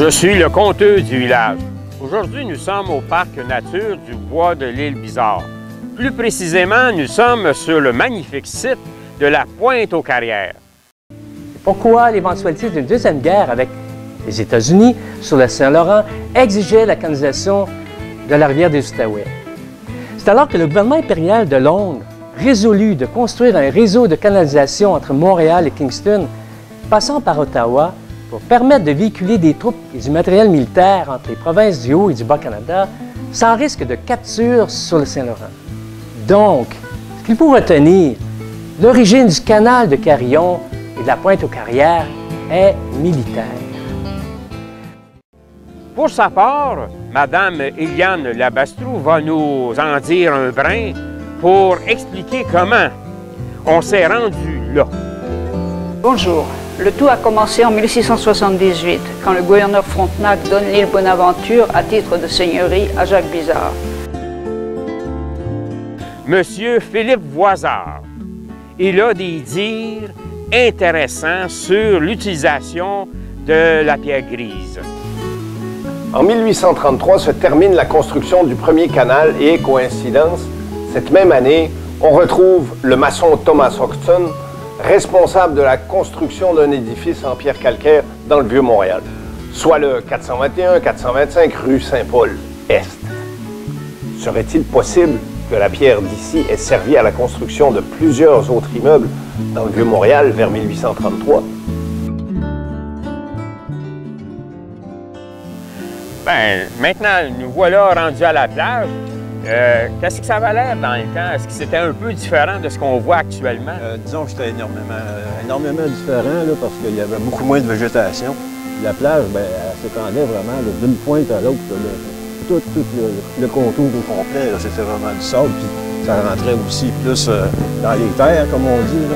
Je suis le conteur du village. Aujourd'hui, nous sommes au parc nature du bois de l'île Bizarre. Plus précisément, nous sommes sur le magnifique site de la Pointe-aux-Carrières. Pourquoi l'éventualité d'une deuxième guerre avec les États-Unis sur le Saint-Laurent exigeait la canalisation de la rivière des Outaouais? C'est alors que le gouvernement impérial de Londres résolut de construire un réseau de canalisation entre Montréal et Kingston, passant par Ottawa, pour permettre de véhiculer des troupes et du matériel militaire entre les provinces du Haut et du Bas-Canada sans risque de capture sur le Saint-Laurent. Donc, ce qu'il faut retenir, l'origine du canal de Carillon et de la Pointe-aux-Carrières est militaire. Pour sa part, Mme Eliane Labastrou va nous en dire un brin pour expliquer comment on s'est rendu là. Bonjour. Le tout a commencé en 1678, quand le gouverneur Frontenac donne l'île Bonaventure à titre de seigneurie à Jacques Bizard. Monsieur Philippe Voisard, il a des dires intéressants sur l'utilisation de la pierre grise. En 1833 se termine la construction du premier canal et, coïncidence, cette même année, on retrouve le maçon Thomas Hodgson, responsable de la construction d'un édifice en pierre calcaire dans le Vieux-Montréal, soit le 421-425 rue Saint-Paul-Est. Serait-il possible que la pierre d'ici ait servi à la construction de plusieurs autres immeubles dans le Vieux-Montréal vers 1833? Bien, maintenant, nous voilà rendus à la plage. Qu'est-ce que ça avait l'air dans le temps? Est-ce que c'était un peu différent de ce qu'on voit actuellement? Disons que c'était énormément différent là, parce qu'il y avait beaucoup moins de végétation. La plage, bien, elle s'étendait vraiment d'une pointe à l'autre. Tout le contour au complet, c'était vraiment du sable. Puis ça rentrait aussi plus dans les terres, comme on dit. Là.